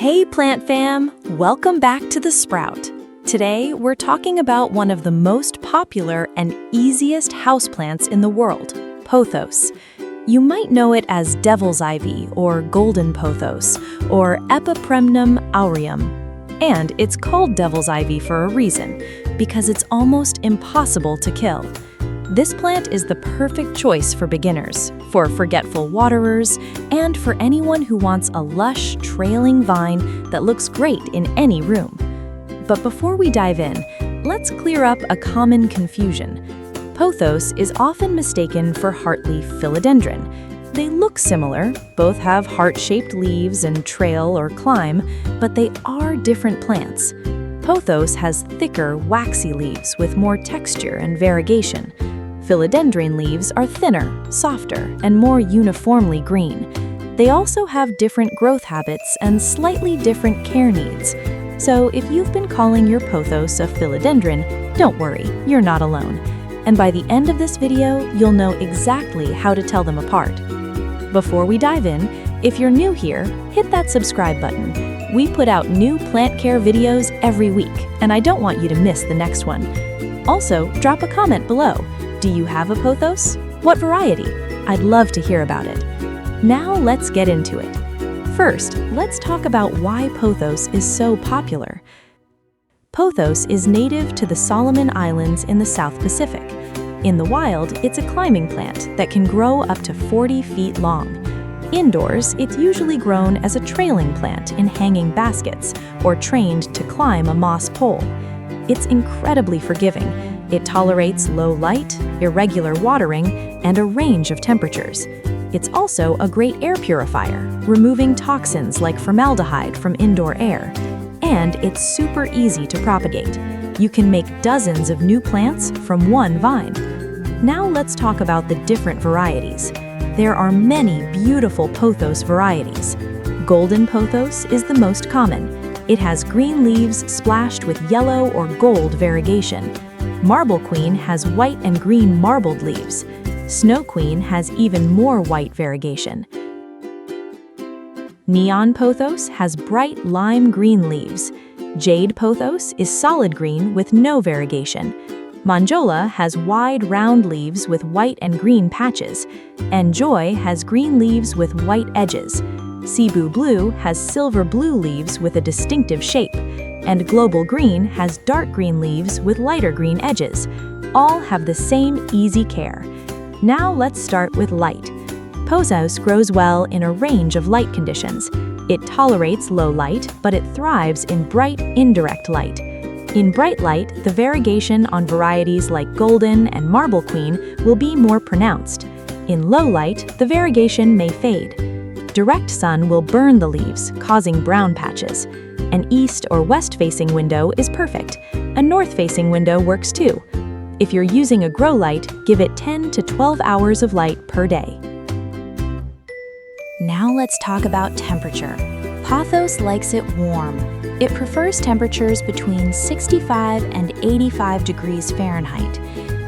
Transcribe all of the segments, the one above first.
Hey plant fam, welcome back to The Sprout. Today we're talking about one of the most popular and easiest houseplants in the world, pothos. You might know it as devil's ivy or golden pothos or Epipremnum aureum. And it's called devil's ivy for a reason, because it's almost impossible to kill. This plant is the perfect choice for beginners, for forgetful waterers, and for anyone who wants a lush, trailing vine that looks great in any room. But before we dive in, let's clear up a common confusion. Pothos is often mistaken for heartleaf philodendron. They look similar, both have heart-shaped leaves and trail or climb, but they are different plants. Pothos has thicker, waxy leaves with more texture and variegation. Philodendron leaves are thinner, softer, and more uniformly green. They also have different growth habits and slightly different care needs. So if you've been calling your pothos a philodendron, don't worry, you're not alone. And by the end of this video, you'll know exactly how to tell them apart. Before we dive in, if you're new here, hit that subscribe button. We put out new plant care videos every week, and I don't want you to miss the next one. Also, drop a comment below. Do you have a pothos? What variety? I'd love to hear about it. Now let's get into it. First, let's talk about why pothos is so popular. Pothos is native to the Solomon Islands in the South Pacific. In the wild, it's a climbing plant that can grow up to 40 feet long. Indoors, it's usually grown as a trailing plant in hanging baskets or trained to climb a moss pole. It's incredibly forgiving. It tolerates low light, irregular watering, and a range of temperatures. It's also a great air purifier, removing toxins like formaldehyde from indoor air. And it's super easy to propagate. You can make dozens of new plants from one vine. Now let's talk about the different varieties. There are many beautiful pothos varieties. Golden pothos is the most common. It has green leaves splashed with yellow or gold variegation. Marble Queen has white and green marbled leaves. Snow Queen has even more white variegation. Neon Pothos has bright lime green leaves. Jade Pothos is solid green with no variegation. Manjola has wide round leaves with white and green patches. And Joy has green leaves with white edges. Cebu Blue has silver blue leaves with a distinctive shape. And Global Green has dark green leaves with lighter green edges. All have the same easy care. Now let's start with light. Pothos grows well in a range of light conditions. It tolerates low light, but it thrives in bright, indirect light. In bright light, the variegation on varieties like Golden and Marble Queen will be more pronounced. In low light, the variegation may fade. Direct sun will burn the leaves, causing brown patches. An east or west-facing window is perfect. A north-facing window works too. If you're using a grow light, give it 10 to 12 hours of light per day. Now let's talk about temperature. Pothos likes it warm. It prefers temperatures between 65 and 85 degrees Fahrenheit.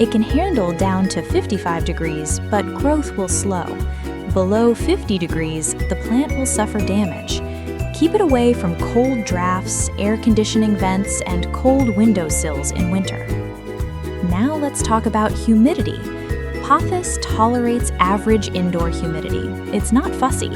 It can handle down to 55 degrees, but growth will slow. Below 50 degrees, the plant will suffer damage. Keep it away from cold drafts, air conditioning vents, and cold windowsills in winter. Now let's talk about humidity. Pothos tolerates average indoor humidity. It's not fussy.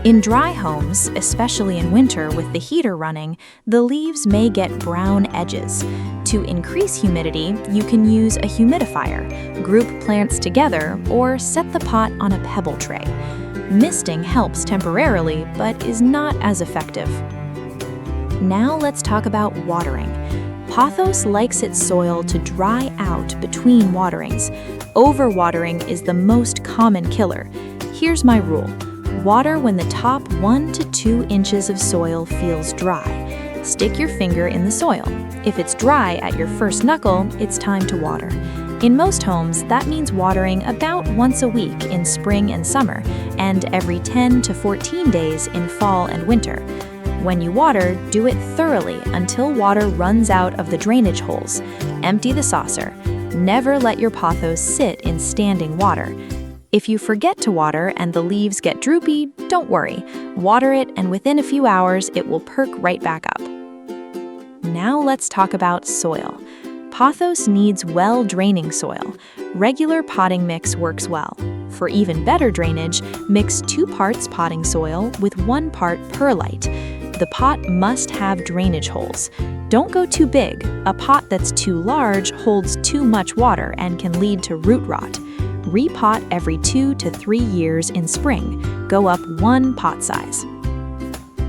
In dry homes, especially in winter with the heater running, the leaves may get brown edges. To increase humidity, you can use a humidifier, group plants together, or set the pot on a pebble tray. Misting helps temporarily, but is not as effective. Now let's talk about watering. Pothos likes its soil to dry out between waterings. Overwatering is the most common killer. Here's my rule. Water when the top 1 to 2 inches of soil feels dry. Stick your finger in the soil. If it's dry at your first knuckle, it's time to water. In most homes, that means watering about once a week in spring and summer, and every 10 to 14 days in fall and winter. When you water, do it thoroughly until water runs out of the drainage holes. Empty the saucer. Never let your pothos sit in standing water. If you forget to water and the leaves get droopy, don't worry. Water it, and within a few hours, it will perk right back up. Now let's talk about soil. Pothos needs well-draining soil. Regular potting mix works well. For even better drainage, mix 2 parts potting soil with 1 part perlite. The pot must have drainage holes. Don't go too big. A pot that's too large holds too much water and can lead to root rot. Repot every 2 to 3 years in spring. Go up 1 pot size.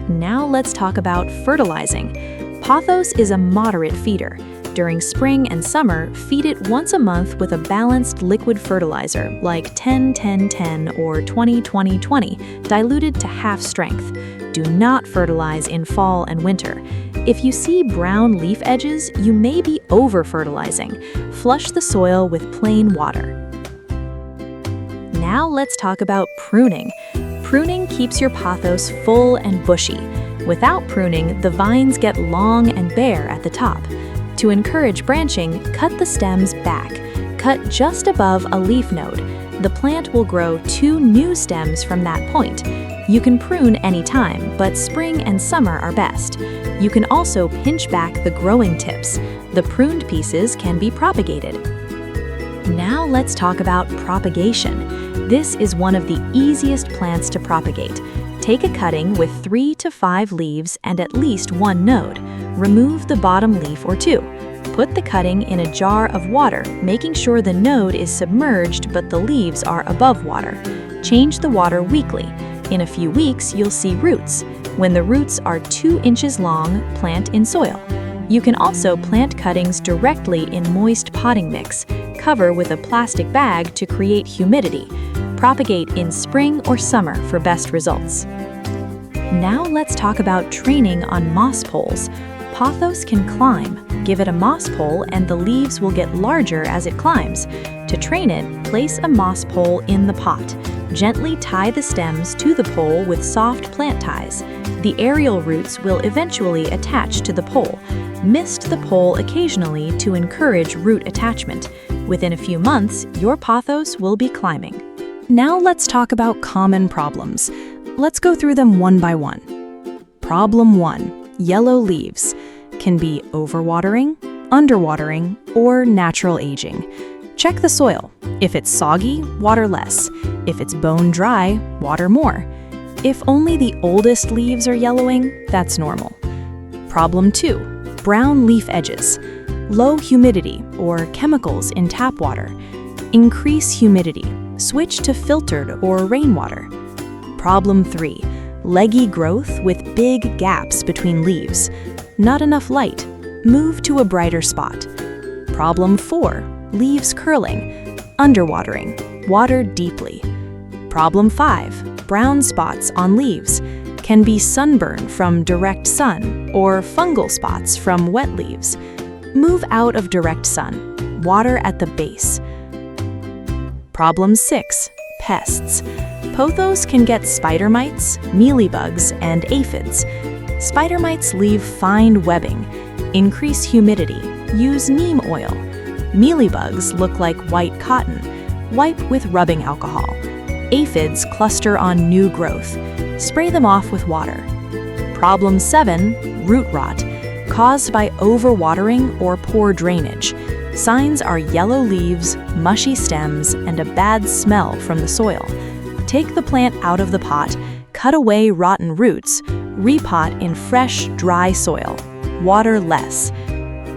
Now let's talk about fertilizing. Pothos is a moderate feeder. During spring and summer, feed it once a month with a balanced liquid fertilizer like 10-10-10 or 20-20-20, diluted to half strength. Do not fertilize in fall and winter. If you see brown leaf edges, you may be over-fertilizing. Flush the soil with plain water. Now let's talk about pruning. Pruning keeps your pothos full and bushy. Without pruning, the vines get long and bare at the top. To encourage branching, cut the stems back. Cut just above a leaf node. The plant will grow 2 new stems from that point. You can prune anytime, but spring and summer are best. You can also pinch back the growing tips. The pruned pieces can be propagated. Now let's talk about propagation. This is one of the easiest plants to propagate. Take a cutting with 3 to 5 leaves and at least 1 node. Remove the bottom leaf or 2. Put the cutting in a jar of water, making sure the node is submerged but the leaves are above water. Change the water weekly. In a few weeks, you'll see roots. When the roots are 2 inches long, plant in soil. You can also plant cuttings directly in moist potting mix. Cover with a plastic bag to create humidity. Propagate in spring or summer for best results. Now let's talk about training on moss poles. Pothos can climb. Give it a moss pole and the leaves will get larger as it climbs. To train it, place a moss pole in the pot. Gently tie the stems to the pole with soft plant ties. The aerial roots will eventually attach to the pole. Mist the pole occasionally to encourage root attachment. Within a few months, your pothos will be climbing. Now let's talk about common problems. Let's go through them one by one. Problem 1. Yellow leaves. Can be overwatering, underwatering, or natural aging. Check the soil. If it's soggy, water less. If it's bone dry, water more. If only the oldest leaves are yellowing, that's normal. Problem 2. Brown leaf edges. Low humidity or chemicals in tap water. Increase humidity. Switch to filtered or rainwater. Problem 3. Leggy growth with big gaps between leaves. Not enough light. Move to a brighter spot. Problem 4. Leaves curling. Underwatering. Water deeply. Problem 5. Brown spots on leaves. Can be sunburn from direct sun or fungal spots from wet leaves. Move out of direct sun. Water at the base. Problem 6. Pests. Pothos can get spider mites, mealybugs, and aphids. Spider mites leave fine webbing. Increase humidity. Use neem oil. Mealybugs look like white cotton. Wipe with rubbing alcohol. Aphids cluster on new growth. Spray them off with water. Problem 7. Root rot. Caused by overwatering or poor drainage. Signs are yellow leaves, mushy stems, and a bad smell from the soil. Take the plant out of the pot, cut away rotten roots, repot in fresh, dry soil. Water less.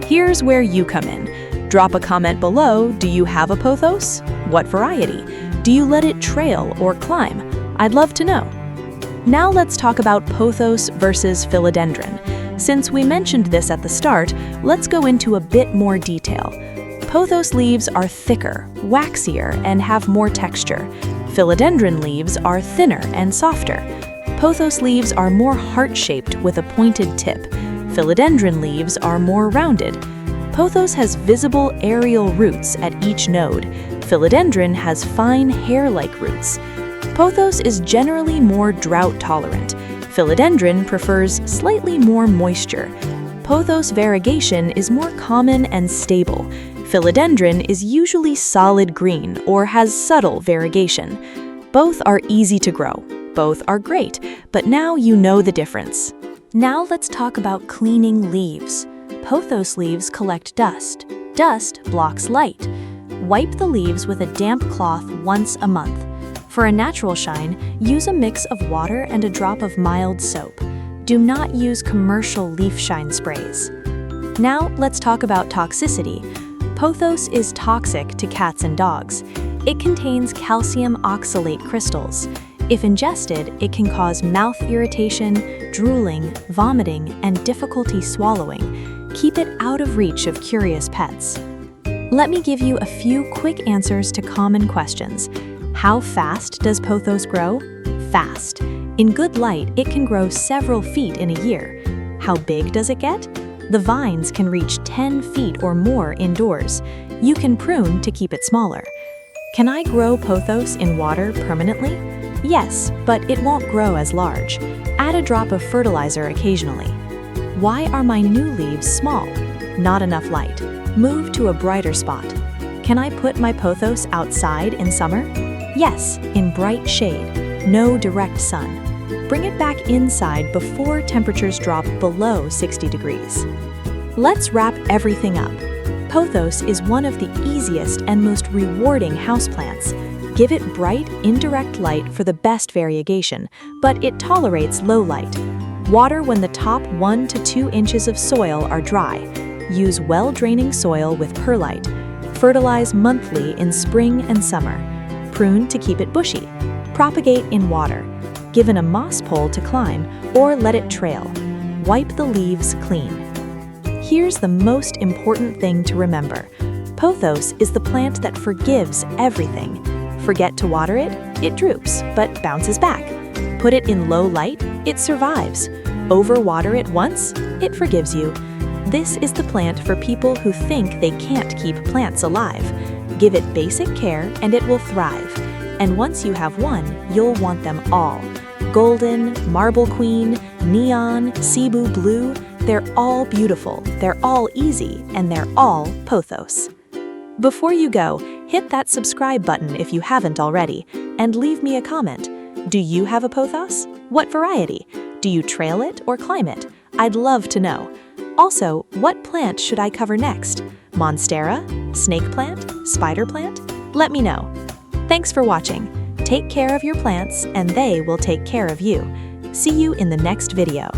Here's where you come in. Drop a comment below. Do you have a pothos? What variety? Do you let it trail or climb? I'd love to know. Now let's talk about pothos versus philodendron. Since we mentioned this at the start, let's go into a bit more detail. Pothos leaves are thicker, waxier, and have more texture. Philodendron leaves are thinner and softer. Pothos leaves are more heart-shaped with a pointed tip. Philodendron leaves are more rounded. Pothos has visible aerial roots at each node. Philodendron has fine hair-like roots. Pothos is generally more drought-tolerant. Philodendron prefers slightly more moisture. Pothos variegation is more common and stable. Philodendron is usually solid green or has subtle variegation. Both are easy to grow, Both are great, but now you know the difference. Now let's talk about cleaning leaves. Pothos leaves collect dust. Dust blocks light. Wipe the leaves with a damp cloth once a month. For a natural shine, use a mix of water and a drop of mild soap. Do not use commercial leaf shine sprays. Now let's talk about toxicity. Pothos is toxic to cats and dogs. It contains calcium oxalate crystals. If ingested, it can cause mouth irritation, drooling, vomiting, and difficulty swallowing. Keep it out of reach of curious pets. Let me give you a few quick answers to common questions. How fast does pothos grow? Fast. In good light, it can grow several feet in a year. How big does it get? The vines can reach 10 feet or more indoors. You can prune to keep it smaller. Can I grow pothos in water permanently? Yes, but it won't grow as large. Add a drop of fertilizer occasionally. Why are my new leaves small? Not enough light. Move to a brighter spot. Can I put my pothos outside in summer? Yes, in bright shade. No direct sun. Bring it back inside before temperatures drop below 60 degrees. Let's wrap everything up. Pothos is one of the easiest and most rewarding houseplants. Give it bright, indirect light for the best variegation, but it tolerates low light. Water when the top 1 to 2 inches of soil are dry. Use well-draining soil with perlite. Fertilize monthly in spring and summer. Prune to keep it bushy. Propagate in water. Give it a moss pole to climb or let it trail. Wipe the leaves clean. Here's the most important thing to remember. Pothos is the plant that forgives everything. Forget to water it, it droops, but bounces back. Put it in low light, it survives. Overwater it once, it forgives you. This is the plant for people who think they can't keep plants alive. Give it basic care and it will thrive. And once you have one, you'll want them all. Golden, Marble Queen, Neon, Cebu Blue, they're all beautiful, they're all easy, and they're all pothos. Before you go, hit that subscribe button if you haven't already, and leave me a comment. Do you have a pothos? What variety? Do you trail it or climb it? I'd love to know. Also, what plant should I cover next? Monstera? Snake plant? Spider plant? Let me know. Thanks for watching. Take care of your plants, and they will take care of you. See you in the next video.